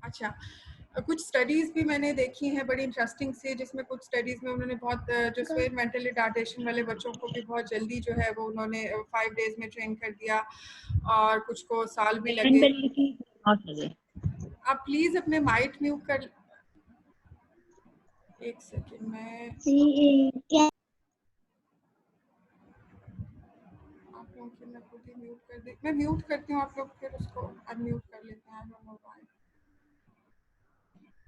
अच्छा, कुछ स्टडीज भी मैंने देखी हैं बड़ी इंटरेस्टिंग से, जिसमें कुछ स्टडीज में उन्होंने बहुत जो स्वेयर मेंटल रिटार्डेशन वाले बच्चों को भी बहुत जल्दी जो है वो उन्होंने 5 डेज में ट्रेन कर दिया, और कुछ को साल भी लगे। आप प्लीज अपने माइक म्यूट कर, एक सेकेंड, मैं आप लोगों की मैं खुद ही म्यूट कर दी, मैं म्यूट करती हूँ, आप लोग फिर उसको अनम्यूट कर लेते हैं।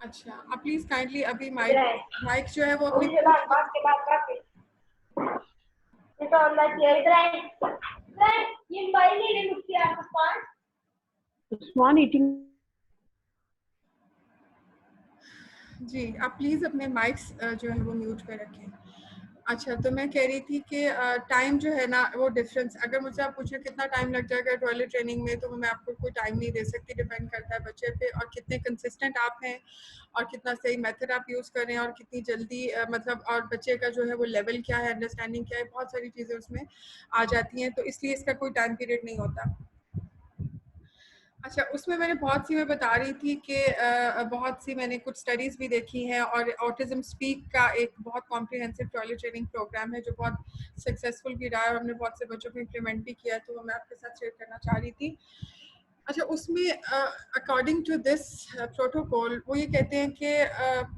अच्छा, आप प्लीज काइंडली अभी माइक माइक जो है वो अपनी जी, आप प्लीज़ अपने माइक्स जो है वो म्यूट पे रखें। अच्छा, तो मैं कह रही थी कि टाइम जो है ना वो डिफरेंस, अगर मुझसे आप पूछें कितना टाइम लग जाएगा टॉयलेट ट्रेनिंग में, तो मैं आपको कोई टाइम नहीं दे सकती। डिपेंड करता है बच्चे पे और कितने कंसिस्टेंट आप हैं और कितना सही मेथड आप यूज़ कर रहे हैं और कितनी जल्दी मतलब, और बच्चे का जो है वो लेवल क्या है, अंडरस्टैंडिंग क्या है, बहुत सारी चीज़ें उसमें आ जाती हैं, तो इसलिए इसका कोई टाइम पीरियड नहीं होता। अच्छा, उसमें मैंने बहुत सी, मैं बता रही थी कि बहुत सी मैंने कुछ स्टडीज़ भी देखी हैं, और ऑटिज़म स्पीक का एक बहुत कॉम्प्रिहेंसिव टॉयलेट ट्रेनिंग प्रोग्राम है जो बहुत सक्सेसफुल भी रहा है, और हमने बहुत से बच्चों को इम्प्लीमेंट भी किया, तो वो मैं आपके साथ शेयर करना चाह रही थी। अच्छा, उसमें अकॉर्डिंग टू दिस प्रोटोकॉल वो ये कहते हैं कि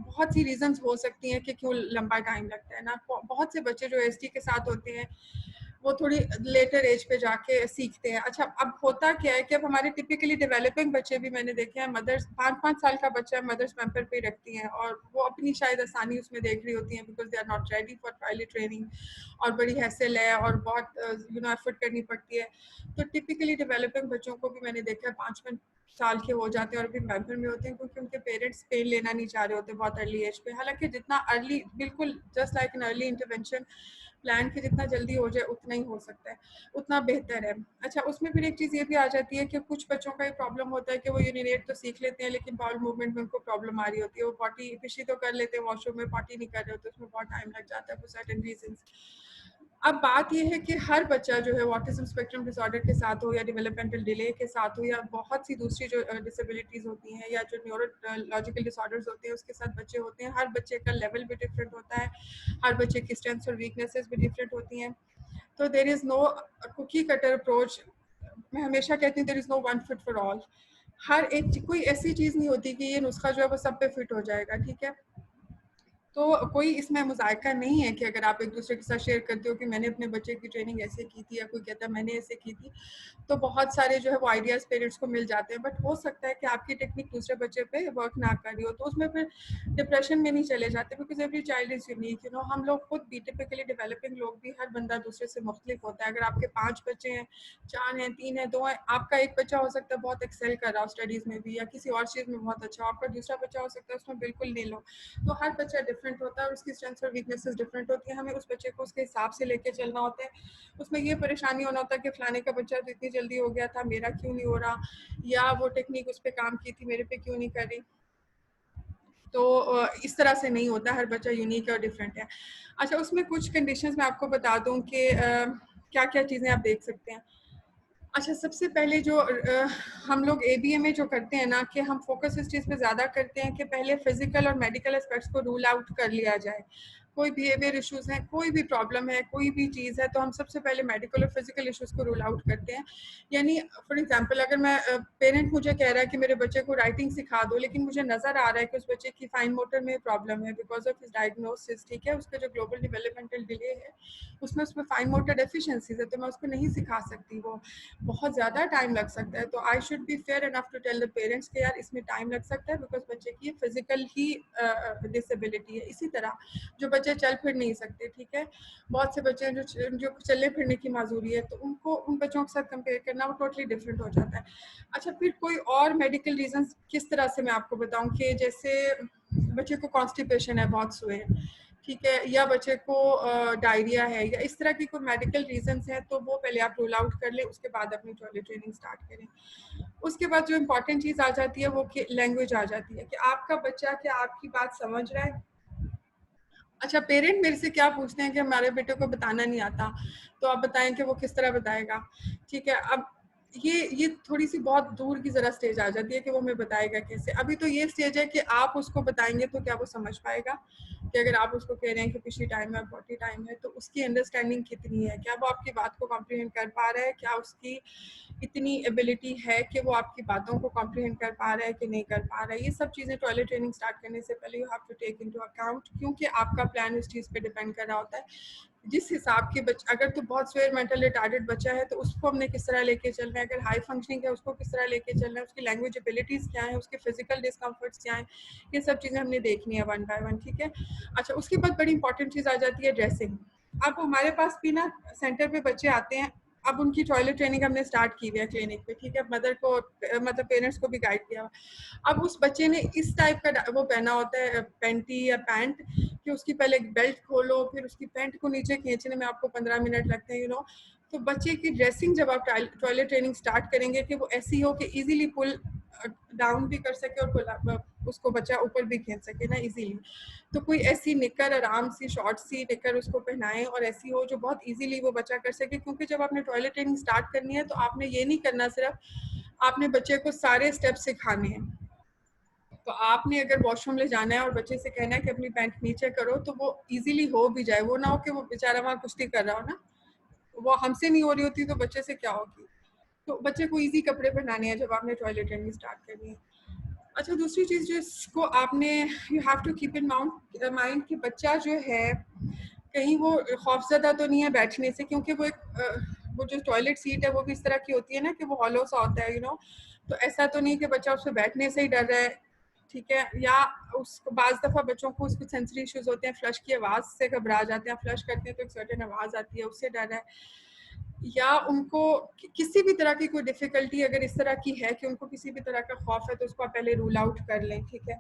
बहुत सी रीजंस हो सकती हैं कि क्यों लंबा टाइम लगता है ना। बहुत से बच्चे जो एसटी के साथ होते हैं वो थोड़ी लेटर एज पे जाके सीखते हैं। अच्छा, अब होता क्या है कि अब हमारे टिपिकली डेवलपिंग बच्चे भी मैंने देखे हैं, मदर्स 5-5 साल का बच्चा मदर्स पैम्पर पे रखती हैं, और वो अपनी शायद आसानी उसमें देख रही होती हैं, because they are not ready for toilet training, और बड़ी हैसल है और बहुत एफर्ट करनी पड़ती है। तो टिपिकली डेवलपिंग बच्चों को भी मैंने देखा है 5 साल के हो जाते हैं और भी पैम्पर में होते हैं, क्योंकि उनके पेरेंट्स पेन लेना नहीं चाह रहे होते बहुत अर्ली एज पे। हालांकि जितना अर्ली, बिल्कुल just like an early intervention plan के जितना जल्दी हो जाए उतना ही हो सकता है, उतना बेहतर है। अच्छा, उसमें फिर एक चीज़ ये भी आ जाती है कि कुछ बच्चों का ये प्रॉब्लम होता है कि वो यूरिनेट तो सीख लेते हैं, लेकिन बाउल मूवमेंट में उनको प्रॉब्लम आ रही होती है। वो पॉटी पिशी तो कर लेते हैं, वॉशरूम में पॉटी नहीं कर रहे होते, उसमें बहुत टाइम लग जाता है फॉर सर्टेन रीजंस। अब बात यह है कि हर बच्चा जो है ऑटिज्म स्पेक्ट्रम डिसऑर्डर के साथ हो, या डेवलपमेंटल डिले के साथ हो, या बहुत सी दूसरी जो डिसेबिलिटीज़ होती हैं, या जो न्यूरोलॉजिकल डिसऑर्डर्स होते हैं उसके साथ बच्चे होते हैं, हर बच्चे का लेवल भी डिफरेंट होता है, हर बच्चे की स्ट्रेंथ्स और वीकनेसेस भी डिफरेंट होती हैं। तो there is no cookie cutter approach. मैं हमेशा कहती हूँ there is no one fit for all. हर एक कोई ऐसी चीज़ नहीं होती कि ये नुस्खा जो है वो सब पे फिट हो जाएगा, ठीक है। तो कोई इसमें मुज़ायका नहीं है कि अगर आप एक दूसरे के साथ शेयर करते हो कि मैंने अपने बच्चे की ट्रेनिंग ऐसे की थी, या कोई कहता है मैंने ऐसे की थी, तो बहुत सारे जो है वो आइडियाज़ पेरेंट्स को मिल जाते हैं। बट हो सकता है कि आपकी टेक्निक दूसरे बच्चे पे वर्क ना कर रही हो, तो उसमें फिर डिप्रेशन में नहीं चले जाते, because every child is unique. हम लोग खुद भी टिपिकली डेवलपिंग लोग भी, हर बंदा दूसरे से मुख्तलिफ होता है। अगर आपके 5 बच्चे हैं, 4 हैं, 3 हैं, 2 हैं, आपका एक बच्चा हो सकता है बहुत एक्सेल कर रहा हो स्टडीज़ में भी, या किसी और चीज़ में बहुत अच्छा हो, आपका दूसरा बच्चा हो सकता है उसमें बिल्कुल नहीं लो। तो हर बच्चा डिफरेंट होता है और उसकी स्ट्रेंथ्स और वीकनेसेस डिफरेंट होती है। हमें उस बच्चे को उसके हिसाब से लेके चलना होता है। उसमें ये परेशानी होना होता है कि फलाने का बच्चा तो इतनी जल्दी हो गया था, मेरा क्यों नहीं हो रहा, या वो टेक्निक उस पर काम की थी, मेरे पे क्यों नहीं कर रही। तो इस तरह से नहीं होता, हर बच्चा यूनिक और डिफरेंट है। अच्छा, उसमें कुछ कंडीशंस मैं आपको बता दूं कि क्या क्या चीज़ें आप देख सकते हैं। अच्छा, सबसे पहले जो हम लोग एबीए में जो करते हैं ना, कि हम फोकस इस चीज़ पे ज़्यादा करते हैं कि पहले फिजिकल और मेडिकल एस्पेक्ट्स को रूल आउट कर लिया जाए। कोई बिहेवियर इश्यूज हैं, कोई भी प्रॉब्लम है, कोई भी चीज़ है, तो हम सबसे पहले मेडिकल और फिजिकल इश्यूज को रूल आउट करते हैं। यानी फॉर एग्जांपल, अगर मैं पेरेंट मुझे कह रहा है कि मेरे बच्चे को राइटिंग सिखा दो, लेकिन मुझे नज़र आ रहा है कि उस बच्चे की फाइन मोटर में प्रॉब्लम है बिकॉज ऑफ हिज डायग्नोसिस, ठीक है, उसका जो ग्लोबल डेवलपमेंटल डिले है उसमें फाइन मोटर डेफिशिएंसीज है, तो मैं उसको नहीं सिखा सकती, वो बहुत ज़्यादा टाइम लग सकता है। तो I should be fair enough to tell the parents कि यार इसमें टाइम लग सकता है, बिकॉज बच्चे की फिजिकल ही डिसेबिलिटी है। इसी तरह जो बच्चे चल फिर नहीं सकते, ठीक है, बहुत से बच्चे जो चलने फिरने की माजूरी है, तो उनको उन बच्चों के साथ कंपेयर करना वो टोटली डिफरेंट हो जाता है। अच्छा, फिर कोई और मेडिकल रीजन किस तरह से मैं आपको बताऊँ, कि जैसे बच्चे को कॉन्स्टिपेशन है बहुत सुए, ठीक है, या बच्चे को डायरिया है, या इस तरह की कोई मेडिकल रीजंस हैं, तो वो पहले आप रूल आउट कर लें, उसके बाद अपनी टॉयलेट ट्रेनिंग स्टार्ट करें। उसके बाद जो इम्पोर्टेंट चीज़ आ जाती है वो कि लैंग्वेज आ जाती है, कि आपका बच्चा क्या आपकी बात समझ रहा है। अच्छा, पेरेंट मेरे से क्या पूछते हैं कि हमारे बेटे को बताना नहीं आता, तो आप बताएं कि वो किस तरह बताएगा, ठीक है। अब ये थोड़ी-सी बहुत दूर की ज़रा स्टेज आ जाती है कि वो हमें बताएगा कैसे। अभी तो ये स्टेज है कि आप उसको बताएँगे तो क्या वो समझ पाएगा? कि अगर आप उसको कह रहे हैं कि पिशी टाइम है, पॉटी टाइम है, तो उसकी अंडरस्टैंडिंग कितनी है? क्या वो आपकी बात को कॉम्प्रिहेंड कर पा रहा है? क्या उसकी इतनी एबिलिटी है कि वो आपकी बातों को कॉम्प्रिहेंड कर पा रहा है कि नहीं कर पा रहा है? ये सब चीज़ें टॉयलेट ट्रेनिंग स्टार्ट करने से पहले you have to take into account, क्योंकि आपका प्लान उस चीज़ पे डिपेंड कर रहा होता है। जिस हिसाब के अगर तो बहुत स्वेयर मेंटल रिटार्डेड बच्चा है तो उसको हमने किस तरह लेके चलना है, अगर हाई फंक्शनिंग है उसको किस तरह लेके चलना है, उसकी लैंग्वेज एबिलिटीज क्या है, उसके फिजिकल डिस्कम्फर्ट्स क्या है, ये सब चीज़ें हमने देखनी है वन बाय वन, ठीक है। अच्छा, उसके बाद बड़ी इंपॉर्टेंट चीज़ आ जाती है ड्रेसिंग। अब हमारे पास भी ना सेंटर पे बच्चे आते हैं, अब उनकी टॉयलेट ट्रेनिंग हमने स्टार्ट की हुई है क्लिनिक पे, ठीक है, मदर को मतलब पेरेंट्स को भी गाइड किया हुआ। अब उस बच्चे ने इस टाइप का वो पहना होता है पेंटी या पैंट, कि उसकी पहले बेल्ट खोलो, फिर उसकी पैंट को नीचे खींचने में आपको 15 मिनट लगते हैं, तो बच्चे की ड्रेसिंग जब आप टॉयलेट ट्रेनिंग स्टार्ट करेंगे कि वो ऐसी हो कि इजीली पुल डाउन भी कर सके और उसको बच्चा ऊपर भी खींच सके ना इजीली। तो कोई ऐसी निकर, आराम सी शॉर्ट सी निकर उसको पहनाएं और ऐसी हो जो बहुत इजीली वो बच्चा कर सके, क्योंकि जब आपने टॉयलेट ट्रेनिंग स्टार्ट करनी है तो आपने ये नहीं करना सिर्फ, आपने बच्चे को सारे स्टेप सिखाने हैं। तो आपने अगर वॉशरूम ले जाना है और बच्चे से कहना है कि अपनी पैंट नीचे करो, तो वो इजीली हो भी जाए, वो ना हो कि वो बेचारा वहाँ कुश्ती कर रहा हो ना, वो हमसे नहीं हो रही होती तो बच्चे से क्या होगी। तो बच्चे को इजी कपड़े पहनाने हैं जब आपने टॉयलेट ट्रेनिंग स्टार्ट करनी है। अच्छा, दूसरी चीज जो इसको आपने you have to keep in mind कि बच्चा जो है कहीं वो खौफजदा तो नहीं है बैठने से, क्योंकि वो जो टॉयलेट सीट है वो भी इस तरह की होती है ना कि वो हॉलो सा होता है, तो ऐसा तो नहीं कि बच्चा उससे बैठने से ही डर रहा है, ठीक है, या उसको बाज दफा बच्चों को कुछ सेंसरी इश्यूज होते हैं, फ्लश की आवाज से घबरा जाते हैं, फ्लश करते हैं तो एक सर्टेन आवाज आती है, उससे डर है, या उनको किसी भी तरह की कोई डिफिकल्टी अगर इस तरह की है कि उनको किसी भी तरह का खौफ है, तो उसको आप पहले रूल आउट कर लें, ठीक है,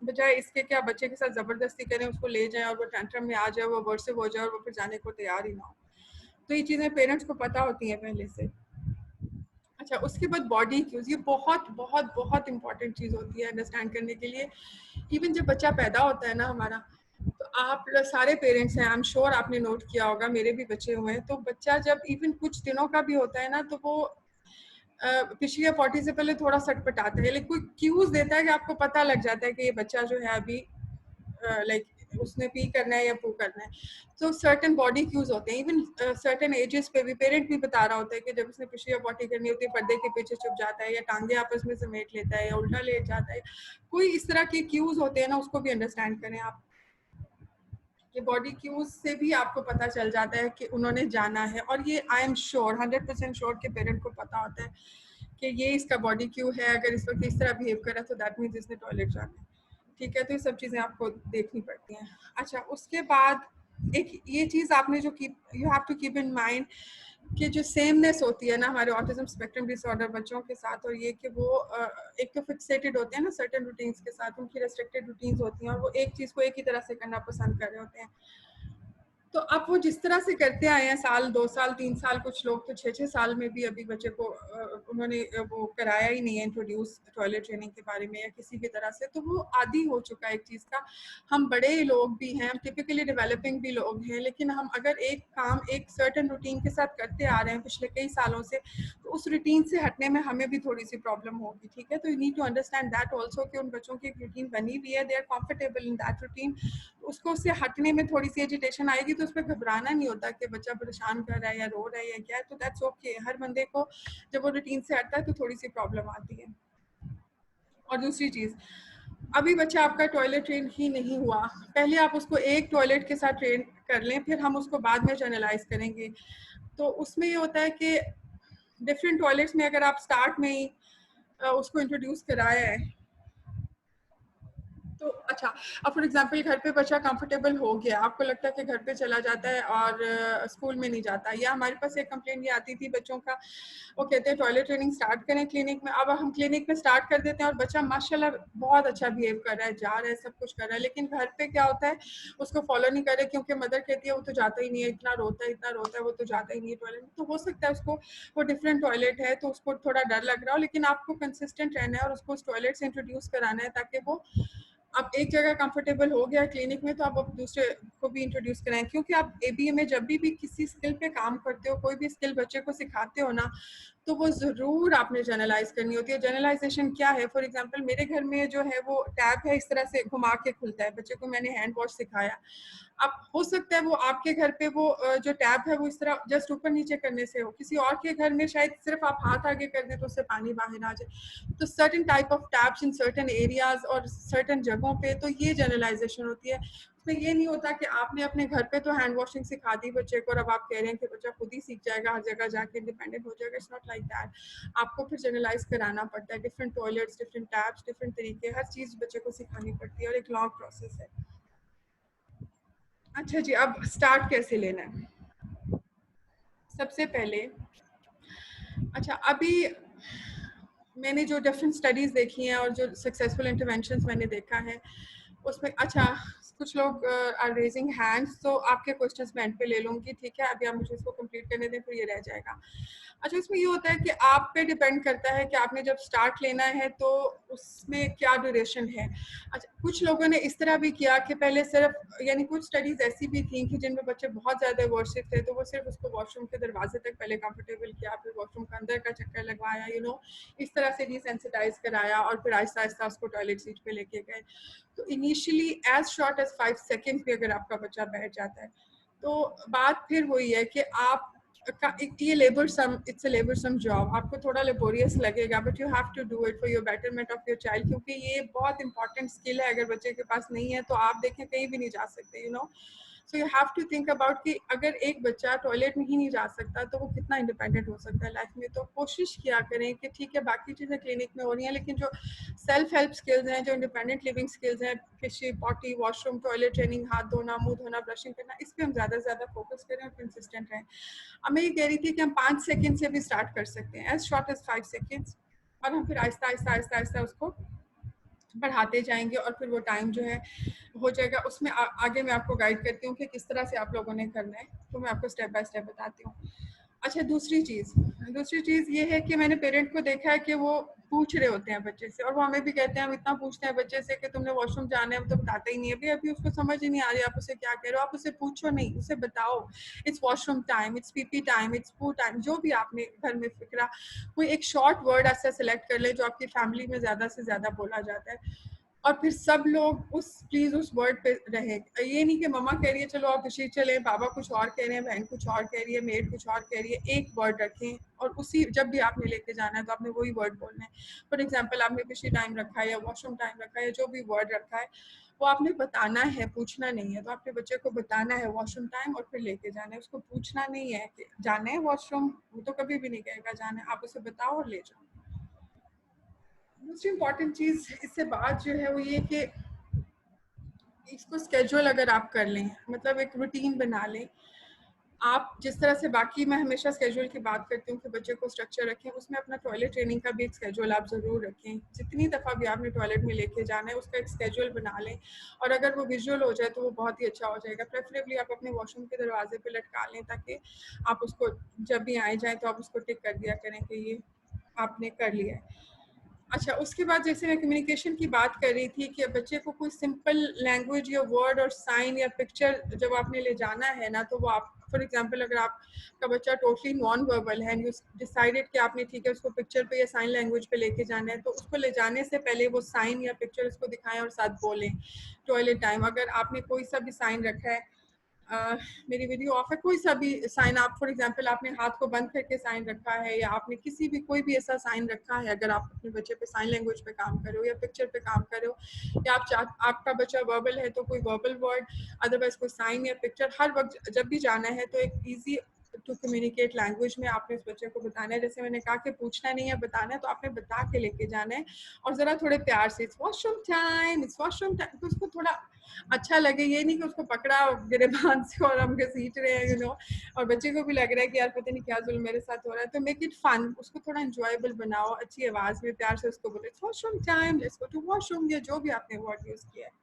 बजाय इसके कि आप बच्चे के साथ जबरदस्ती करें, उसको ले जाएं और वो टेंट्रम में आ जाए, वो अबॉर्सिव हो जाए और वो फिर जाने को तैयार ही ना हो। तो ये चीज़ें पेरेंट्स को पता होती हैं पहले से। अच्छा, उसके बाद बॉडी क्यूज, ये बहुत बहुत बहुत इंपॉर्टेंट चीज़ होती है अंडरस्टैंड करने के लिए। इवन जब बच्चा पैदा होता है ना हमारा, तो आप सारे पेरेंट्स हैं, आई एम श्योर आपने नोट किया होगा, मेरे भी बच्चे हुए हैं, तो बच्चा जब इवन कुछ दिनों का भी होता है ना, तो वो पिछली या 40 से पहले थोड़ा सटपटाता है, लेकिन कोई क्यूज देता है कि आपको पता लग जाता है कि ये बच्चा जो है अभी लाइक उसने पी करना है या पू करना है। तो सर्टेन बॉडी क्यूज होते हैं, इवन सर्टेन एजेस पे भी पेरेंट भी बता रहा होता है कि जब उसने पिछली या पॉटी करनी होती है, पर्दे के पीछे छुप जाता है, या टांगे आपस में समेट लेता है, या उल्टा लेट जाता है, कोई इस तरह के क्यूज होते हैं ना, उसको भी अंडरस्टैंड करें आप। ये बॉडी क्यूज से भी आपको पता चल जाता है कि उन्होंने जाना है, और ये आई एम श्योर 100% श्योर के पेरेंट को पता होता है कि ये इसका बॉडी क्यू है, अगर इस वक्त इस तरह बिहेव कर रहा है तो दैट मीन्स इसने टॉयलेट जाना है, ठीक है। तो ये सब चीज़ें आपको देखनी पड़ती हैं। अच्छा, उसके बाद एक ये चीज़ आपने जो keep you have to keep in mind कि जो सेमनेस होती है ना हमारे ऑटिज्म स्पेक्ट्रम डिसऑर्डर बच्चों के साथ, और ये कि वो एक तो फिक्सेटेड होते हैं ना सर्टेन रूटीन्स के साथ, उनकी रेस्ट्रिक्टेड रूटीन्स होती हैं और वो एक चीज़ को एक ही तरह से करना पसंद कर रहे होते हैं। तो अब वो जिस तरह से करते आए हैं, साल 2 साल 3 साल, कुछ लोग तो 6-6 साल में भी अभी बच्चे को उन्होंने वो कराया ही नहीं है इंट्रोड्यूस टॉयलेट ट्रेनिंग के बारे में या किसी भी तरह से, तो वो आदी हो चुका है एक चीज़ का। हम बड़े लोग भी हैं, टिपिकली डेवलपिंग भी लोग हैं, लेकिन हम अगर एक काम एक सर्टेन रूटीन के साथ करते आ रहे हैं पिछले कई सालों से, तो उस रूटीन से हटने में हमें भी थोड़ी सी प्रॉब्लम होगी, ठीक है। तो you need to understand that also कि उन बच्चों की एक रूटीन बनी हुई है, they are comfortable in that routine, उसको उससे हटने में थोड़ी सी एजिटेशन आएगी, तो उस पर घबराना नहीं होता कि बच्चा परेशान कर रहा है या रो रहा है या क्या है, तो दैट्स ओके। हर बंदे को जब वो रूटीन से हटता है तो थोड़ी सी प्रॉब्लम आती है। और दूसरी चीज़, अभी बच्चा आपका टॉयलेट ट्रेन ही नहीं हुआ, पहले आप उसको एक टॉयलेट के साथ ट्रेन कर लें, फिर हम उसको बाद में चैनलाइज करेंगे। तो उसमें ये होता है कि डिफरेंट टॉयलेट्स में अगर आप स्टार्ट में ही उसको इंट्रोड्यूस कराया है, तो अच्छा, अब फॉर एग्जांपल घर पे बच्चा कंफर्टेबल हो गया, आपको लगता है कि घर पे चला जाता है और स्कूल में नहीं जाता, या हमारे पास एक कंप्लेंट ये आती थी बच्चों का, वो कहते हैं टॉयलेट ट्रेनिंग स्टार्ट करें क्लिनिक में। अब हम क्लिनिक में स्टार्ट कर देते हैं और बच्चा माशाल्लाह बहुत अच्छा बिहेव कर रहा है, जा रहा है, सब कुछ कर रहा है, लेकिन घर पे क्या होता है, उसको फॉलो नहीं कर रहे, क्योंकि मदर कहती है वो तो जाता ही नहीं है, इतना रोता है, वो तो जाता ही नहीं है टॉयलेट में। तो हो सकता है उसको वो डिफरेंट टॉयलेट है तो उसको थोड़ा डर लग रहा हो, लेकिन आपको कंसिस्टेंट रहना है और उसको उस टॉयलेट से इंट्रोड्यूस कराना है, ताकि वो अब एक जगह कंफर्टेबल हो गया क्लिनिक में, तो आप अब दूसरे को भी इंट्रोड्यूस कराएं, क्योंकि आप एबीए में जब भी किसी स्किल पे काम करते हो, कोई भी स्किल बच्चे को सिखाते हो ना, तो वो ज़रूर आपने जनरलाइज करनी होती है। जनरलाइजेशन क्या है? फॉर एग्जांपल मेरे घर में जो है वो टैप है, इस तरह से घुमा के खुलता है। बच्चे को मैंने हैंड वॉश सिखाया। अब हो सकता है वो आपके घर पे वो जो टैप है वो इस तरह जस्ट ऊपर नीचे करने से हो, किसी और के घर में शायद सिर्फ आप हाथ आगे कर दें तो उससे पानी बाहर आ जाए। तो certain type of taps in certain areas और सर्टेन जगहों पे, तो ये जनरलाइजेशन होती है। उसमें ये नहीं होता कि आपने अपने घर पे तो हैंड वॉशिंग सिखा दी बच्चे को और अब आप कह रहे हैं कि बच्चा खुद ही सीख जाएगा, हर जगह जाके इंडिपेंडेंट हो जाएगा। It's not like that. आपको फिर जनरलाइज कराना पड़ता है। Different toilets, different taps, different तरीके, हर चीज़ बच्चे को सिखानी पड़ती है और एक लॉन्ग प्रोसेस है। अच्छा जी, अब स्टार्ट कैसे लेना है? सबसे पहले, अच्छा अभी मैंने जो डिफरेंट स्टडीज़ देखी हैं और जो सक्सेसफुल इंटरवेंशंस मैंने देखा है उसमें, अच्छा कुछ लोग आर रेजिंग हैंड्स, तो आपके क्वेश्चंस मैं एंड पे ले लूँगी, ठीक है? अभी आप मुझे इसको कंप्लीट करने दें, फिर ये रह जाएगा। अच्छा, इसमें ये होता है कि आप पे डिपेंड करता है कि आपने जब स्टार्ट लेना है तो उसमें क्या ड्यूरेशन है। अच्छा, कुछ लोगों ने इस तरह भी किया कि पहले सिर्फ, यानी कुछ स्टडीज़ ऐसी भी थी कि जिनमें बच्चे बहुत ज़्यादा वर्शिक थे, तो वो सिर्फ उसको वॉशरूम के दरवाजे तक पहले कंफर्टेबल किया, फिर वॉशरूम का अंदर का चक्कर लगवाया, इस तरह से डिसेंसिटाइज कराया और फिर आहिस्ता आहिस्ता उसको टॉयलेट सीट पे लेके गए। तो initially as short as 5 second भी अगर आपका बच्चा बैठ जाता है, तो बात फिर वही है कि आप ये लेबरसम, इट्स अ लेबरसम जॉब, आपको थोड़ा लेबोरियस लगेगा, but you have to do it for your betterment of your child, क्योंकि ये बहुत इंपॉर्टेंट स्किल है। अगर बच्चे के पास नहीं है तो आप देखें कहीं भी नहीं जा सकते, so you have to think about कि अगर एक बच्चा टॉयलेट में ही नहीं जा सकता तो वो कितना इंडिपेंडेंट हो सकता है लाइफ में। तो कोशिश किया करें कि ठीक है बाकी चीज़ें क्लिनिक में हो रही हैं, लेकिन जो सेल्फ हेल्प स्किल्स हैं, जो इंडिपेंडेंट लिविंग स्किल्स हैं, fishy potty, washroom, toilet training, हाथ धोना, मुंह धोना, ब्रशिंग करना, इस पर हम ज़्यादा से ज़्यादा फोकस करें और कंसिस्टेंट रहें। अब मैं ये कह रही थी कि हम 5 सेकेंड से भी स्टार्ट कर सकते हैं, एज शॉर्ट एज 5 सेकेंड्स, और हम फिर आहिस्ता आहिस्ता आहिस्ता आहिस्ता उसको बढ़ाते जाएंगे और फिर वो टाइम जो है हो जाएगा। उसमें आगे मैं आपको गाइड करती हूँ कि किस तरह से आप लोगों ने करना है, तो मैं आपको स्टेप बाय स्टेप बताती हूँ। अच्छा, दूसरी चीज़ ये है कि मैंने पेरेंट को देखा है कि वो पूछ रहे होते हैं बच्चे से, और वो हमें भी कहते हैं, हम इतना पूछते हैं बच्चे से कि तुमने वॉशरूम जाना है, हम तो बताते ही नहीं है। अभी अभी उसको समझ ही नहीं आ रही आप उसे क्या कह रहे हो, आप उसे पूछो नहीं, उसे बताओ it's washroom time, it's PP time, it's पू टाइम, जो भी आपने घर में फिक्रा, कोई एक शॉर्ट वर्ड ऐसा सेलेक्ट कर ले जो आपकी फैमिली में ज़्यादा से ज़्यादा बोला जाता है, और फिर सब लोग प्लीज उस वर्ड पे रहे। ये नहीं कि मम्मा कह रही है चलो आप खुशी चले, पापा कुछ और कह रहे हैं, बहन कुछ और कह रही है, मेड कुछ और कह रही है। एक वर्ड रखें और उसी, जब भी आपने लेके जाना है तो आपने वही वर्ड बोलना है। फॉर एग्जाम्पल आपने खुशी टाइम रखा है या वॉशरूम टाइम रखा है, जो भी वर्ड रखा है वो आपने बताना है, पूछना नहीं है। तो अपने बच्चे को बताना है वॉशरूम टाइम और फिर लेके जाना है, उसको पूछना नहीं है कि जाना है वॉशरूम, वो तो कभी भी नहीं कहेगा जाना है, आप उसे बताओ और ले जाओ। दूसरी इंपॉर्टेंट चीज़ इससे बात जो है वो ये कि इसको स्केड्यूल अगर आप कर लें, मतलब एक रूटीन बना लें, आप जिस तरह से, बाकी मैं हमेशा स्केड्यूल की बात करती हूँ कि बच्चे को स्ट्रक्चर रखें, उसमें अपना टॉयलेट ट्रेनिंग का भी एक स्केड्यूल आप ज़रूर रखें। जितनी दफ़ा भी आपने टॉयलेट में लेके जाना है उसका एक स्केड्यूल बना लें, और अगर वो विजुअल हो जाए तो वो बहुत ही अच्छा हो जाएगा। प्रेफरेबली आप अपने वॉशरूम के दरवाजे पे लटका लें ताकि आप उसको जब भी आए जाएँ तो आप उसको टिक कर दिया करें कि ये आपने कर लिया है। अच्छा, उसके बाद जैसे मैं कम्युनिकेशन की बात कर रही थी कि बच्चे को कोई सिंपल लैंग्वेज या वर्ड और साइन या पिक्चर जब आपने ले जाना है ना, तो वो आप, फॉर एग्जांपल अगर आपका बच्चा टोटली नॉन वर्बल है, यू डिसाइडेड कि आपने ठीक है उसको पिक्चर पे या साइन लैंग्वेज पे लेके जाना है, तो उसको ले जाने से पहले वो साइन या पिक्चर उसको दिखाएं और साथ बोलें टॉयलेट टाइम। अगर आपने कोई सा भी साइन रखा है, मेरी वीडियो ऑफ है, कोई सा भी साइन आप, फॉर एग्जांपल आपने हाथ को बंद करके साइन रखा है या आपने किसी भी कोई भी ऐसा साइन रखा है, अगर आप अपने बच्चे पे साइन लैंग्वेज पे काम कर रहे हो या पिक्चर पे काम कर रहे हो, या आपका बच्चा वर्बल है तो कोई वर्बल वर्ड, अदरवाइज कोई साइन या पिक्चर, हर वक्त जब भी जाना है तो एक ईजी टू कम्युनिकेट लैंग्वेज में आपने उस बच्चे को बताना है। जैसे मैंने कहा कि पूछना नहीं है, बताना है, तो आपने बता के लेके जाना है, और ज़रा थोड़े प्यार से it's washroom time, it's washroom time, तो उसको थोड़ा अच्छा लगे। ये नहीं कि उसको पकड़ा गिरेबान से और हम घसीट रहे हैं, और बच्चे को भी लग रहा है कि यार पता नहीं क्या जुल्म मेरे साथ हो रहा है। तो मेक इट फन, उसको थोड़ा एंजॉयबल बनाओ, अच्छी आवाज़ में प्यार से उसको बोले it's washroom time, let's go to washroom, या जो भी आपने वर्ड यूज़ किया है।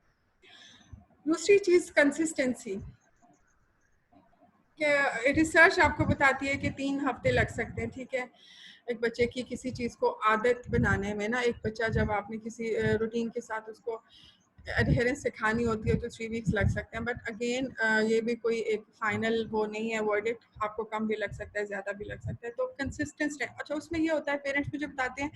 दूसरी चीज़ कंसिस्टेंसी, रिसर्च आपको बताती है कि 3 हफ्ते लग सकते हैं, ठीक है, एक बच्चे की किसी चीज़ को आदत बनाने में ना। एक बच्चा जब आपने किसी रूटीन के साथ उसको एडहेरेंस सिखानी होती है तो 3 वीक्स लग सकते हैं, बट अगेन ये भी कोई एक फाइनल वो नहीं है वर्डिक्ट, आपको कम भी लग सकता है, ज़्यादा भी लग सकता है। तो कंसिस्टेंस है। अच्छा, उसमें ये होता है पेरेंट्स मुझे बताते हैं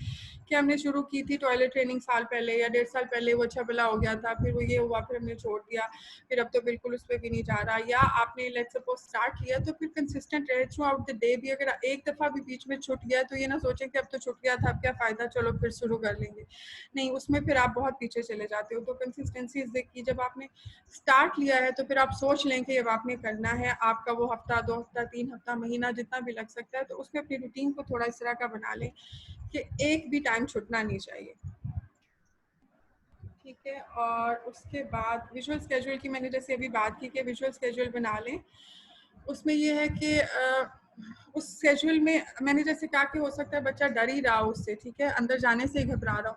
कि हमने शुरू की थी टॉयलेट ट्रेनिंग साल पहले या 1.5 साल पहले, वो अच्छा भला हो गया था, फिर वो ये हुआ, फिर हमने छोड़ दिया, फिर अब तो बिल्कुल उस पर भी नहीं जा रहा, या आपने लेट्स सपोज स्टार्ट किया तो फिर कंसिस्टेंट रहे थ्रू आउट द डे भी। अगर एक दफ़ा भी बीच में छूट गया तो ये ना सोचें कि अब तो छूट गया था, अब क्या फ़ायदा, चलो फिर शुरू कर लेंगे, नहीं, उसमें फिर आप बहुत पीछे चले जाते हो। तो कंसिस्टेंसी इज द की। जब आपने स्टार्ट लिया है तो फिर आप सोच लें कि अब आपने करना है, आपका वो हफ्ता, 2 हफ्ता, 3 हफ्ता, महीना जितना भी लग सकता है, तो उसमें अपनी रूटीन को थोड़ा इस तरह का बना लें कि एक भी टाइम छूटना नहीं चाहिए, ठीक है। और उसके बाद विजुअल स्केड्यूल की मैंने जैसे अभी बात की कि विजुअल स्केड्यूल बना लें। उसमें ये है कि उस स्केड्यूल में मैंने जैसे कहा कि हो सकता है बच्चा डर ही रहा हो उससे, ठीक है, अंदर जाने से ही घबरा रहा हो।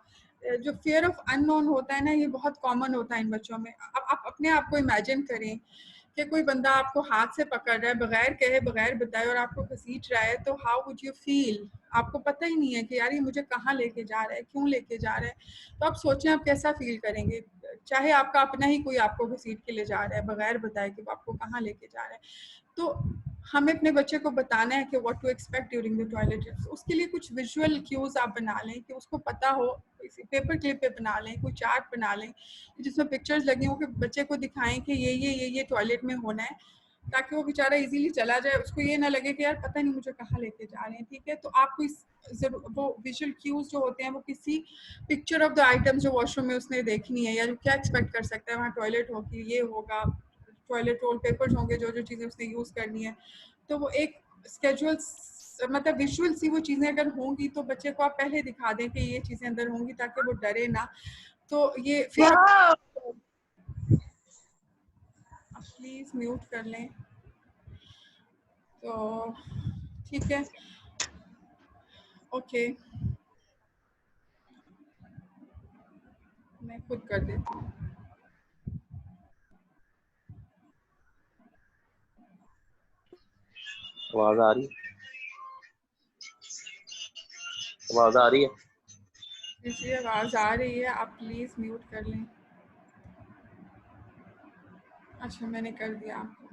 जो फियर ऑफ अननोन होता है ना, ये बहुत कॉमन होता है इन बच्चों में। अब आप अपने आप को इमेजिन करें कि कोई बंदा आपको हाथ से पकड़ रहा है, बगैर कहे, बगैर बताए, और आपको घसीट रहा है, तो हाउ वुड यू फील? आपको पता ही नहीं है कि यार ये मुझे कहाँ लेके जा रहा है, क्यों लेके जा रहा है। तो आप सोचें आप कैसा फील करेंगे, चाहे आपका अपना ही कोई आपको घसीट के ले जा रहा है बगैर बताए कि वो आपको कहाँ लेके जा रहा है। तो हमें अपने बच्चे को बताना है कि what to expect during the toilet trips. उसके लिए कुछ विजुअल क्यूज आप बना लें कि उसको पता हो, पेपर क्लिप पे बना लें, कोई चार्ट बना लें जिसमें पिक्चर्स लगी हो, कि बच्चे को दिखाएं कि ये टॉयलेट में होना है, ताकि वो बेचारा इजीली चला जाए, उसको ये ना लगे कि यार पता नहीं मुझे कहाँ लेके जा रहे हैं, ठीक है। तो आपको इस जरूर वो विजुअल क्यूज जो होते हैं वो किसी पिक्चर ऑफ द आइटम्स जो वॉशरूम में उसने देखनी है, या जो क्या एक्सपेक्ट कर सकता है वहाँ टॉयलेट होगी, ये होगा, टॉयलेट रोल पेपर्स होंगे, जो जो चीज़ें उसने यूज़ करनी है, तो वो एक स्केजुअल, मतलब विजुअल सी वो चीज़ें अगर होंगी तो बच्चे को आप पहले दिखा दें कि ये चीज़ें अंदर होंगी, ताकि वो डरे ना। तो ये फिर प्लीज म्यूट कर लें, तो ठीक है, ओके, मैं खुद कर देती हूँ। आवाज आ रही है? आवाज आ रही है? जी आवाज़ आ रही है, आप प्लीज़ म्यूट कर लें। अच्छा, मैंने कर दिया आपको,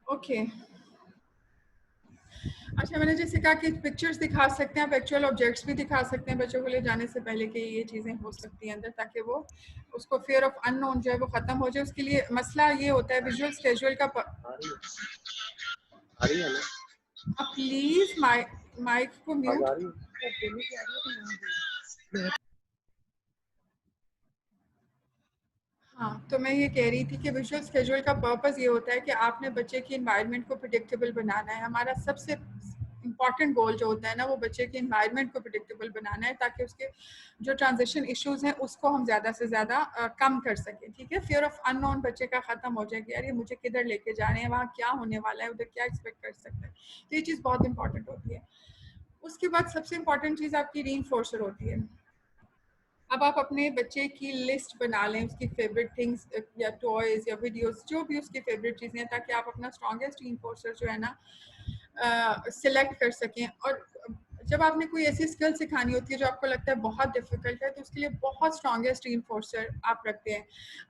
ओके। अच्छा, मैंने जैसे कहा कि पिक्चर्स दिखा सकते हैं, आप एक्चुअल ऑब्जेक्ट्स भी दिखा सकते हैं बच्चों को ले जाने से पहले कि ये चीज़ें हो सकती हैं अंदर, ताकि वो उसको फियर ऑफ अननोन जो है वो ख़त्म हो जाए। उसके लिए मसला ये होता है विजुअल स्केजुअल का आ रही है ना? आप प्लीज़ माइक को आवाज म्यूट। आ रही है? हाँ, तो मैं ये कह रही थी कि विजुअल स्केजुअल का पर्पस ये होता है कि आपने बच्चे की एनवायरनमेंट को प्रिडिक्टेबल बनाना है। हमारा सबसे इम्पॉर्टेंट गोल जो होता है ना, वो बच्चे के एनवायरनमेंट को प्रिडिक्टेबल बनाना है, ताकि उसके जो ट्रांजिशन इश्यूज हैं उसको हम ज़्यादा से ज़्यादा कम कर सकें, ठीक है। फियर ऑफ अननोन बच्चे का ख़त्म हो जाए कि यार ये मुझे किधर लेके जा रहे हैं, वहाँ क्या होने वाला है, उधर क्या एक्सपेक्ट कर सकते हैं। तो ये चीज़ बहुत इंपॉर्टेंट होती है। उसके बाद सबसे इम्पॉर्टेंट चीज़ आपकी रीइंफोर्सर होती है। अब आप अपने बच्चे की लिस्ट बना लें, उसकी फेवरेट थिंग्स या टॉयज या वीडियोस, जो भी उसकी फेवरेट चीज़ें हैं, ताकि आप अपना स्ट्रॉन्गेस्ट रीइंफोर्सर जो है ना सिलेक्ट कर सकें। और जब आपने कोई ऐसी स्किल सिखानी होती है जो आपको लगता है बहुत डिफिकल्ट है, तो उसके लिए बहुत स्ट्रॉन्गेस्ट रीइंफोर्सर आप रखते हैं।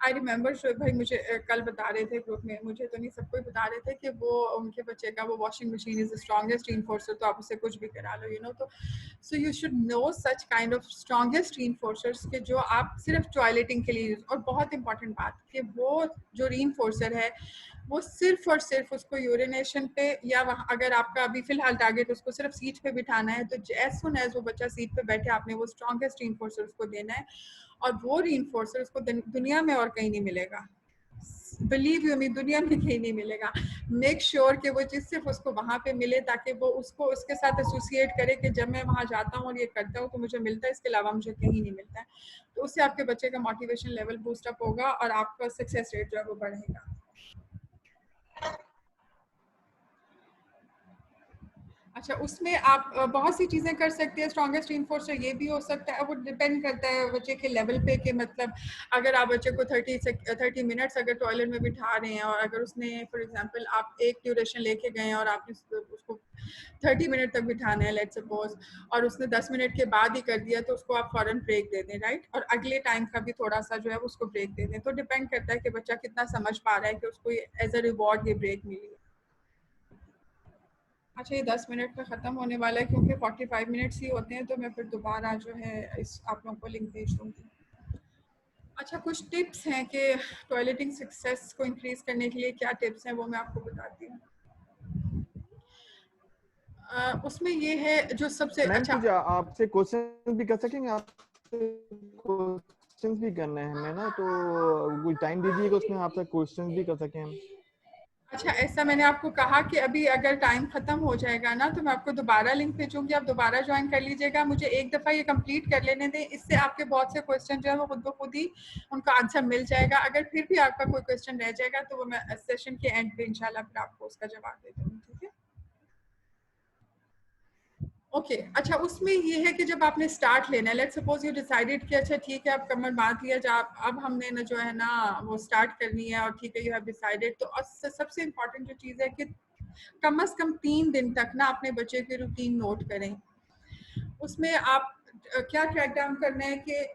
आई रिमेंबर शोएब भाई मुझे कल बता रहे थे ग्रुप में, मुझे तो नहीं सबको बता रहे थे कि वो उनके बच्चे का वो washing machine is the strongest reinforcer, तो आप उसे कुछ भी करा लो, तो so you should know such kind of strongest reinforcers के जो आप सिर्फ टॉयलेटिंग के लिए यूज। और बहुत इंपॉर्टेंट बात कि वो जो रीइंफोर्सर है वो सिर्फ और सिर्फ उसको यूरिनेशन पे, या वहाँ अगर आपका अभी फिलहाल टारगेट उसको सिर्फ सीट पे बिठाना है, तो एज सुन एज वो बच्चा सीट पे बैठे आपने वो स्ट्रॉन्गेस्ट रीइंफोर्सर उसको देना है। और वो रीइंफोर्सर उसको दुनिया में और कहीं नहीं मिलेगा, बिलीव यू मी, दुनिया में कहीं नहीं मिलेगा। मेक श्योर कि वो चीज़ सिर्फ उसको वहाँ पे मिले, ताकि वो उसको उसके साथ एसोसिएट करे कि जब मैं वहाँ जाता हूँ और ये करता हूँ तो मुझे मिलता है, इसके अलावा मुझे कहीं नहीं मिलता है। तो उससे आपके बच्चे का मोटिवेशन लेवल बूस्ट अप होगा और आपका सक्सेस रेट जो है वो बढ़ेगा। अच्छा, उसमें आप बहुत सी चीज़ें कर सकते हैं। स्ट्रॉन्गेस्ट रीइंफोर्सर ये भी हो सकता है, वो डिपेंड करता है बच्चे के लेवल पे कि मतलब अगर आप बच्चे को 30 मिनट्स अगर टॉयलेट में बिठा रहे हैं और अगर उसने फॉर एग्जांपल आप एक ड्यूरेशन लेके गए हैं और आपने उसको 30 मिनट तक बिठाना है लेट्स सपोज, और उसने 10 मिनट के बाद ही कर दिया, तो उसको आप फ़ौरन ब्रेक दे दें, राइट? और अगले टाइम का भी थोड़ा सा जो है उसको ब्रेक दे दें। तो डिपेंड करता है कि बच्चा कितना समझ पा रहा है कि उसको एज अ रिवॉर्ड ये ब्रेक मिली है। अच्छा, ये 10 मिनट में ख़त्म होने वाला है क्योंकि 45 मिनट्स ही होते हैं, तो मैं फिर दोबारा जो है इस आप लोगों को लिंक भेज दूँगी। अच्छा, कुछ टिप्स हैं कि टॉयलेटिंग सक्सेस को इंक्रीज़ करने के लिए क्या टिप्स हैं, वो मैं आपको बताती हूँ। उसमें ये है जो सबसे मैम अच्छा। कुछ आपसे क्वेश्चन भी कर सकेंगे? आपसे क्वेश्चन भी करने हैं हमें ना, तो कोई टाइम दीजिएगा उसमें आपसे क्वेश्चन भी कर सकें हम। अच्छा, ऐसा मैंने आपको कहा कि अभी अगर टाइम ख़त्म हो जाएगा ना, तो मैं आपको दोबारा लिंक भेजूँगी, आप दोबारा ज्वाइन कर लीजिएगा। मुझे एक दफ़ा ये कंप्लीट कर लेने दें, इससे आपके बहुत से क्वेश्चन जो है वो खुद ब खुद ही उनका आंसर मिल जाएगा। अगर फिर भी आपका कोई क्वेश्चन रह जाएगा, तो वो मैं सेशन के एंड पे इंशाल्लाह फिर आपको उसका जवाब दे दूँगी, ठीक है? ओके, अच्छा, उसमें ये है कि जब आपने स्टार्ट लेना है, लेट्स सपोज यू डिसाइडेड कि अच्छा ठीक है, आप कमर बांध लिया जा, अब हमने ना जो है ना वो स्टार्ट करनी है, और ठीक है, यू हैव डिसाइडेड, तो सबसे इम्पोर्टेंट जो चीज़ है कि कम से कम 3 दिन तक ना अपने बच्चे की रूटीन नोट करें। उसमें आप क्या ट्रैक डाउन करना है कि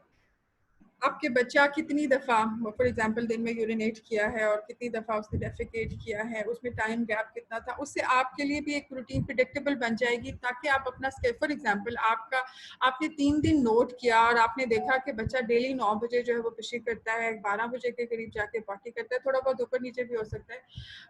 आपके बच्चा कितनी दफ़ा फॉर एग्जांपल दिन में यूरिनेट किया है और कितनी दफ़ा उसने डेफिकेट किया है, उसमें टाइम गैप कितना था, उससे आपके लिए भी एक रूटीन प्रिडिक्टेबल बन जाएगी, ताकि आप अपना फॉर एग्जांपल आपने 3 दिन नोट किया और आपने देखा कि बच्चा डेली 9 बजे जो है वो पिशी करता है, 12 बजे के करीब जाके पॉटी करता है, थोड़ा बहुत ऊपर नीचे भी हो सकता है,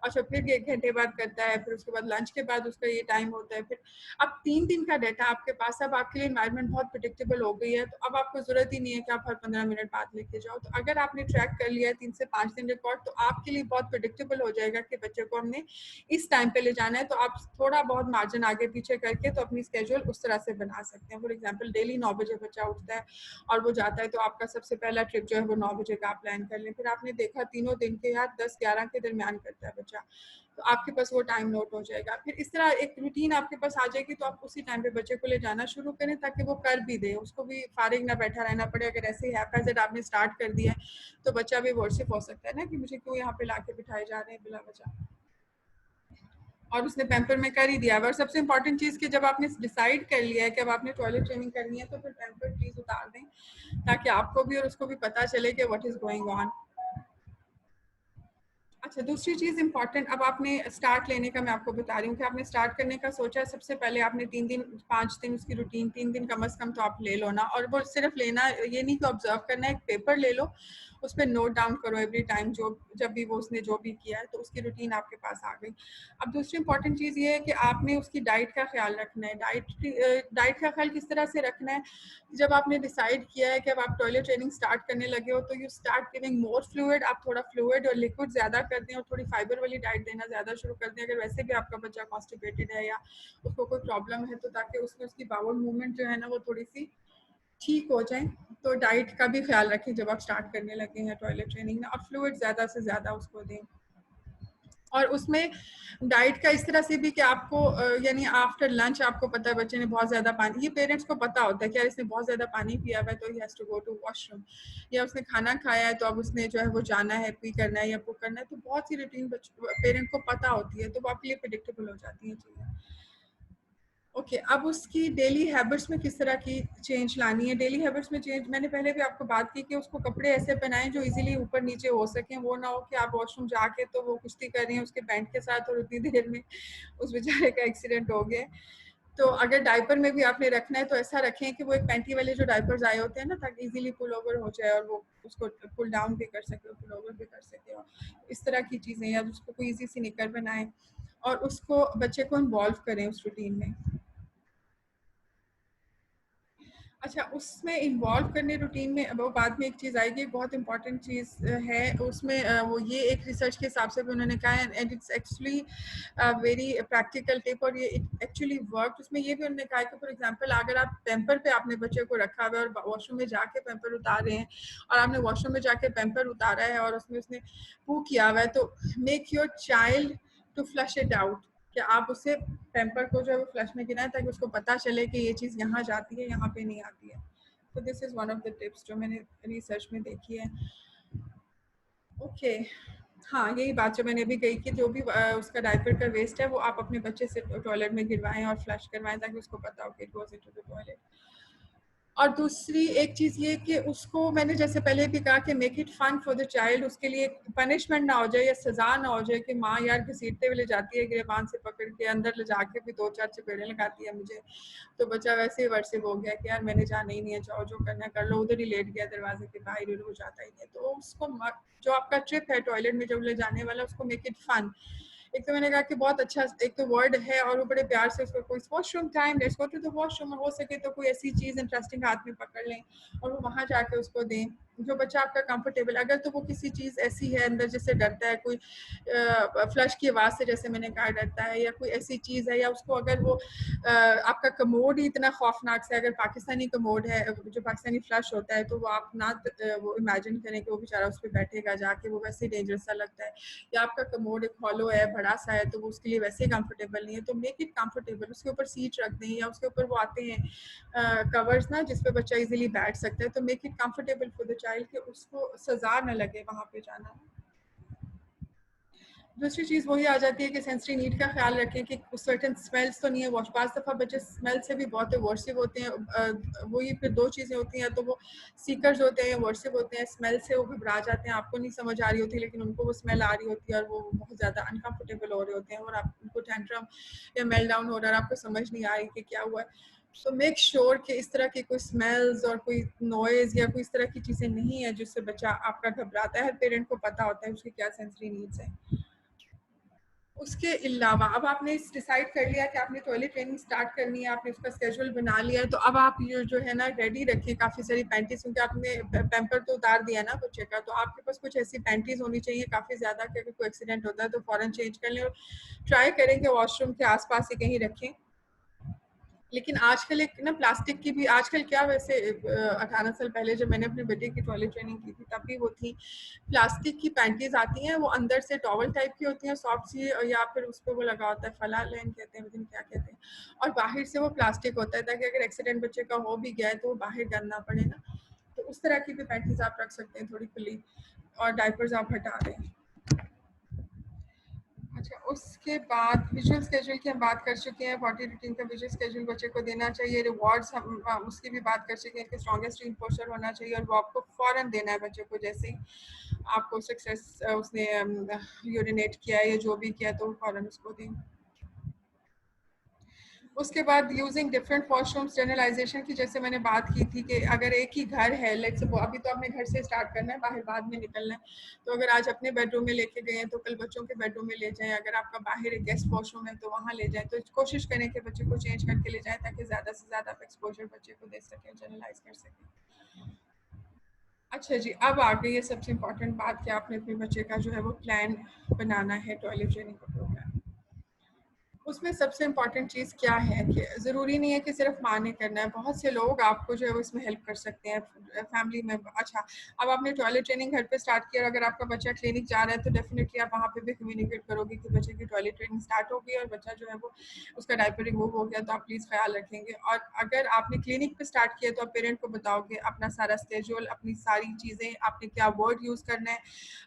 अच्छा फिर 1 घंटे बाद करता है, फिर उसके बाद लंच के बाद उसका ये टाइम होता है। फिर अब 3 दिन का डाटा आपके पास, अब आपके लिए एनवायरनमेंट बहुत प्रिडिक्टेबल हो गई है, तो अब आपको ज़रूरत ही नहीं है कि आप हर 15 मिनट बाद लेके जाओ। तो अगर आपने ट्रैक कर लिया है 3 से 5 दिन रिकॉर्ड, तो आपके लिए बहुत प्रिडिक्टेबल हो जाएगा कि बच्चे को हमने इस टाइम पे ले जाना है, तो आप थोड़ा बहुत मार्जिन आगे पीछे करके तो अपनी स्केड्यूल उस तरह से बना सकते हैं। फॉर एग्जाम्पल डेली 9 बजे बच्चा उठता है और वो जाता है, तो आपका सबसे पहला ट्रिप जो है वो 9 बजे का आप प्लान कर लें। फिर आपने देखा तीनों दिन के यार 10-11 के दरमियान करता है बच्चा, तो आपके पास वो टाइम नोट हो जाएगा। फिर इस तरह एक रूटीन आपके पास आ जाएगी, तो आप उसी टाइम पे बच्चे को ले जाना शुरू करें, ताकि वो कर भी दे, उसको भी फारिग ना बैठा रहना पड़े। अगर ऐसे ही हैपेजेड आपने स्टार्ट कर दिया है, तो बच्चा भी वर्सिफ हो सकता है ना कि मुझे क्यों यहाँ पे लाके बिठाए जा रहे हैं बिला वजह, और उसने पैम्पर में कर ही दिया। और सबसे इंपॉर्टेंट चीज़ कि जब आपने डिसाइड कर लिया है कि अब आपने टॉयलेट ट्रेनिंग करनी है, तो फिर पैम्पर प्लीज उतार दें, ताकि आपको भी और उसको भी पता चले कि व्हाट इज गोइंग ऑन। अच्छा, दूसरी चीज़ इम्पॉर्टेंट, अब आपने स्टार्ट लेने का मैं आपको बता रही हूँ कि आपने स्टार्ट करने का सोचा, सबसे पहले आपने 3 दिन 5 दिन उसकी रूटीन 3 दिन कम से कम तो आप ले लो ना। और वो सिर्फ लेना ये नहीं कि ऑब्जर्व करना है, एक पेपर ले लो, उस पर नोट डाउन करो एवरी टाइम, जो जब भी वो उसने जो भी किया है, तो उसकी रूटीन आपके पास आ गई। अब दूसरी इंपॉर्टेंट चीज़ ये है कि आपने उसकी डाइट का ख्याल रखना है। डाइट का ख्याल किस तरह से रखना है, जब आपने डिसाइड किया है कि अब आप टॉयलेट ट्रेनिंग स्टार्ट करने लगे हो, तो you start giving more fluid, आप थोड़ा फ्लूइड और लिक्विड ज़्यादा कर दें और थोड़ी फाइबर वाली डाइट देना ज़्यादा शुरू कर दें। अगर वैसे भी आपका बच्चा कॉन्स्टिपेटेड है या उसको कोई प्रॉब्लम है, तो ताकि उसमें उसकी बाउल मूवमेंट जो है ना वो थोड़ी सी ठीक हो जाए, तो डाइट का भी ख्याल रखें जब आप स्टार्ट करने लगे हैं टॉयलेट ट्रेनिंग ना, और फ्लूइड ज़्यादा से ज़्यादा उसको दें। और उसमें डाइट का इस तरह से भी कि आपको यानी आफ्टर लंच आपको पता है बच्चे ने बहुत ज़्यादा पानी, ये पेरेंट्स को पता होता है कि यार इसने बहुत ज़्यादा पानी पिया हुआ है, तो he has to go to washroom, या उसने खाना खाया है तो अब उसने जो है वो जाना है, पी करना है या पुक करना है, तो बहुत सी रूटीन पेरेंट को पता होती है, तो वो आपके लिए प्रेडिक्टेबल हो जाती हैं चीज़ें। ओके, अब उसकी डेली हैबिट्स में किस तरह की चेंज लानी है। डेली हैबिट्स में चेंज मैंने पहले भी आपको बात की कि उसको कपड़े ऐसे पहनाएं जो इजीली ऊपर नीचे हो सकें, वो ना हो कि आप वॉशरूम जाके तो वो कुश्ती कर रही हैं उसके पैंट के साथ और उतनी देर में उस बेचारे का एक्सीडेंट हो गया। तो अगर डायपर में भी आपने रखना है, तो ऐसा रखें कि वो एक पैंटी वाले जो डायपर्स आए होते हैं ना, ताकि इजीली पुल ओवर हो जाए और वो उसको पुल डाउन भी कर सके और पुल ओवर भी कर सके, और इस तरह की चीज़ें, या उसको कोई ईजी सी निकर बनाएं और उसको बच्चे को इन्वॉल्व करें उस रूटीन में। अच्छा, उसमें इन्वॉल्व करने रूटीन में वो बाद में एक चीज़ आएगी, बहुत इंपॉर्टेंट चीज़ है उसमें, वो ये एक रिसर्च के हिसाब से भी उन्होंने कहा है, and it's actually very practical tip, और ये एक्चुअली वर्क। उसमें ये भी उन्होंने कहा है कि फॉर एग्जांपल अगर आप पैम्पर पे आपने बच्चे को रखा हुआ है और वॉशरूम में जाके पैम्पर उतार रहे हैं, और आपने वॉशरूम में जाके पैम्पर उतारा है और उसमें उसने पू किया हुआ है, तो make your child to flush it out. कि आप उससे पैम्पर को जो है वो फ्लश में गिराएं ताकि उसको पता चले कि ये चीज़ यहाँ जाती है, यहाँ पे नहीं आती है। तो this is one of the tips जो मैंने रिसर्च में देखी है। ओके हाँ, यही बात जो मैंने अभी कही कि जो भी उसका डायपर का वेस्ट है वो आप अपने बच्चे से टॉयलेट में गिरवाएं और फ्लश करवाएं ताकि उसको पता हो कि it goes into the toilet. और दूसरी एक चीज़ ये कि उसको मैंने जैसे पहले भी कहा कि make it fun for the child, उसके लिए पनिशमेंट ना हो जाए या सज़ा ना हो जाए कि माँ यार घसीटते हुए ले जाती है गिरबान से पकड़ के अंदर ले जाके भी 2-4 चपेड़े लगाती है मुझे, तो बच्चा वैसे ही वर्सिव हो गया कि यार मैंने जाना ही नहीं है, जाओ जो करना है कर लो, उधर ही लेट गया दरवाजे के बाहर, वो जाता ही नहीं है। तो उसको जो आपका ट्रिप है टॉयलेट में जब ले जाने वाला उसको मेक इट फन। एक तो मैंने कहा कि बहुत अच्छा एक तो वर्ड है और वो बड़े प्यार से उसको कोई washroom time, let's go to the washroom, हो सके तो कोई ऐसी चीज़ इंटरेस्टिंग हाथ में पकड़ लें और वो वहाँ जाके उसको दें जो बच्चा आपका कंफर्टेबल। अगर तो वो किसी चीज़ ऐसी है अंदर जिससे डरता है, कोई फ्लश की आवाज़ से जैसे मैंने कहा डरता है, या कोई ऐसी चीज़ है, या उसको अगर वो आपका कमोड ही इतना खौफनाक से, अगर पाकिस्तानी कमोड है जो पाकिस्तानी फ्लश होता है, तो वो आप ना वो इमेजिन करें कि वो बेचारा उस पर बैठेगा जाके, वो वैसे ही डेंजरस सा लगता है। या आपका कमोड एक हॉलो है बड़ा सा है तो वो उसके लिए वैसे ही कंफर्टेबल नहीं है, तो मेक इट कंफर्टेबल। उसके ऊपर सीट रख दें या उसके ऊपर वो आते हैं कवर्स ना जिस पे बच्चा इजीली बैठ सकता है, तो make it comfortable for the child कि उसको सजा न लगे वहाँ पे जाना। दूसरी चीज़ वही आ जाती है कि सेंसरी नीड का ख्याल रखें कि सर्टेन स्मेल्स तो नहीं है। वॉश पास दफ़ा बच्चे स्मेल से भी बहुत वर्सिव होते हैं। वही फिर दो चीज़ें होती हैं, तो वो सीकर्स होते हैं, वर्सिव होते हैं, स्मेल से वो घबरा जाते हैं, आपको नहीं समझ आ रही होती लेकिन उनको वो स्मेल आ रही होती है और वो बहुत ज़्यादा अनकम्फर्टेबल हो रहे होते हैं और आप उनको टेंट्रम या मेल डाउन हो रहा है, आपको समझ नहीं आ रही कि क्या हुआ है। तो मेक श्योर कि इस तरह की कोई स्मेल्स और कोई नॉइज़ या कोई इस तरह की चीज़ें नहीं है जिससे बच्चा आपका घबराता है। हर पेरेंट को पता होता है उसकी क्या सेंसरी नीड्स हैं। उसके अलावा अब आपने डिसाइड कर लिया कि आपने टॉयलेट ट्रेनिंग स्टार्ट करनी है, आपने उसका स्केड्यूल बना लिया है, तो अब आप ये जो है ना रेडी रखें काफ़ी सारी पैंटीज, क्योंकि आपने पैम्पर तो उतार दिया ना बच्चे का, तो आपके पास कुछ ऐसी पैंटीज होनी चाहिए काफ़ी ज़्यादा कि अगर कोई एक्सीडेंट होता है तो फ़ौरन चेंज कर लें और ट्राई करें कि वॉशरूम के आसपास ही कहीं रखें। लेकिन आजकल एक ना प्लास्टिक की भी, आजकल क्या वैसे 18 साल पहले जब मैंने अपने बेटे की टॉयलेट ट्रेनिंग की थी तब भी वो थी प्लास्टिक की पैंटीज आती हैं, वो अंदर से टॉवल टाइप की होती हैं सॉफ्ट सी, या फिर उस पर वो लगा होता है फला लेन कहते हैं, क्या कहते हैं, और बाहर से वो प्लास्टिक होता है ताकि अगर एक्सीडेंट बच्चे का हो भी गया है तो वो बाहर करना पड़े ना। तो उस तरह की भी पैंटीज आप रख सकते हैं थोड़ी खुली, और डायपर्स आप हटा दें। अच्छा, उसके बाद विजुअल स्केड्यूल की हम बात कर चुके हैं। 40 रूटीन का विजुअल स्केड्यूल बच्चे को देना चाहिए। रिवॉर्ड्स हम उसकी भी बात कर चुके हैं कि स्ट्रॉन्गेस्ट रीइंफोर्सर होना चाहिए और वो आपको फ़ौरन देना है बच्चे को, जैसे ही आपको सक्सेस उसने यूरिनेट किया है या जो भी किया तो फ़ौरन उसको दें। उसके बाद यूजिंग डिफरेंट वॉशरूम्स, जनरलाइजेशन की जैसे मैंने बात की थी कि अगर एक ही घर है, लेट्स सपोज अभी तो अपने घर से स्टार्ट करना है, बाहर बाद में निकलना है, तो अगर आज अपने बेडरूम में लेके गए हैं तो कल बच्चों के बेडरूम में ले जाएं। अगर आपका बाहर एक गेस्ट वॉशरूम है तो वहाँ ले जाएं, तो कोशिश करें कि बच्चे को चेंज करके ले जाएं ताकि ज़्यादा से ज़्यादा आप एक्सपोजर बच्चे को दे सकें, जनरलाइज कर सकें। अच्छा जी, अब आ गई है सबसे इम्पॉर्टेंट बात कि आपने अपने बच्चे का जो है वो प्लान बनाना है टॉयलेट ट्रेनिंग का प्रोग्राम। उसमें सबसे इम्पॉर्टेंट चीज़ क्या है कि ज़रूरी नहीं है कि सिर्फ माँ ने करना है, बहुत से लोग आपको जो है वो इसमें हेल्प कर सकते हैं फैमिली में। अच्छा, अब आपने टॉयलेट ट्रेनिंग घर पे स्टार्ट किया और अगर आपका बच्चा क्लिनिक जा रहा है तो डेफिनेटली आप वहाँ पे भी कम्युनिकेट करोगे कि बच्चे की टॉयलेट ट्रेनिंग स्टार्ट हो गई और बच्चा जो है वो उसका डायपर रिमूव हो गया, तो आप प्लीज़ ख्याल रखेंगे। और अगर आपने क्लिनिक पर स्टार्ट किया तो आप पेरेंट को बताओगे अपना सारा स्केड्यूल, अपनी सारी चीज़ें, आपने क्या वर्ड यूज़ करना है।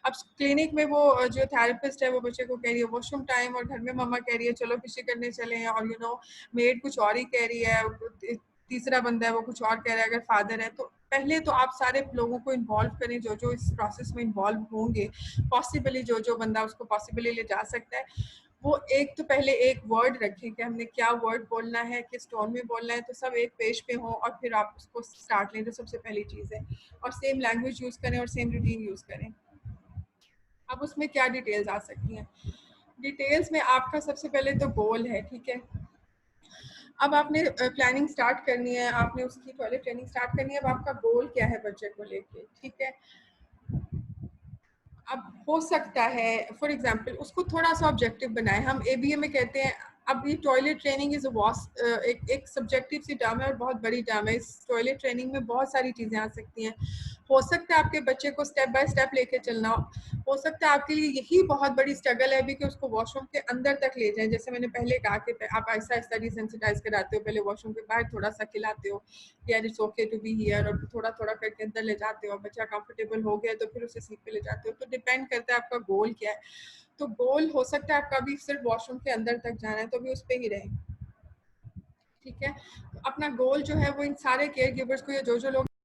अब क्लिनिक में वो जो थेरेपिस्ट है वो बच्चे को कह रही है वॉशरूम टाइम, और घर में मम्मा कह रही है चलो पिशी करने चले हैं, और मेड कुछ और ही कह रही है, तीसरा बंदा है वो कुछ और कह रहा है, अगर फादर है तो पहले तो आप सारे लोगों को इन्वॉल्व करें जो जो इस प्रोसेस में इन्वॉल्व होंगे, पॉसिबली जो जो बंदा उसको पॉसिबली ले जा सकता है, वो एक तो पहले एक वर्ड रखें कि हमने क्या वर्ड बोलना है, किस टोन में बोलना है, तो सब एक पेज पे हो और फिर आप उसको स्टार्ट लें, तो सबसे पहली चीज़ है। और सेम लैंग्वेज यूज़ करें और सेम रूटीन यूज़ करें। अब उसमें क्या डिटेल्स आ सकती हैं? डिटेल्स में आपका सबसे पहले तो गोल है, ठीक है। अब आपने प्लानिंग स्टार्ट करनी है, आपने उसकी टॉयलेट ट्रेनिंग स्टार्ट करनी है, अब आपका गोल क्या है बच्चे को लेके, ठीक है। अब हो सकता है फॉर एग्जांपल उसको थोड़ा सा ऑब्जेक्टिव बनाए, हम एबीए में कहते हैं अब ये टॉयलेट ट्रेनिंग इज एक सब्जेक्टिव सी टर्म है और बहुत बड़ी टर्म है। इस टॉयलेट ट्रेनिंग में बहुत सारी चीज़ें आ सकती हैं। हो सकता है आपके बच्चे को स्टेप बाय स्टेप लेके चलना हो सकता है आपके लिए यही बहुत बड़ी स्ट्रगल है अभी कि उसको वॉशरूम के अंदर तक ले जाएं। जैसे मैंने पहले कहा कि आप आहिस्ता आहिस्ता डिसेंसिटाइज कराते हो, पहले वॉशरूम के बाहर थोड़ा सा खिलाते हो, यार it's okay to be here, और थोड़ा थोड़ा करके अंदर ले जाते हो, बच्चा कंफर्टेबल हो गया तो फिर उसे सीट पे ले जाते हो। तो डिपेंड करता है आपका गोल क्या है। तो गोल हो सकता है आपका भी सिर्फ वॉशरूम के अंदर तक जाना है तो भी उस पर ही रहे, ठीक है। तो अपना गोल जो है वो इन सारे केयर गिवर्स को, या जो लोग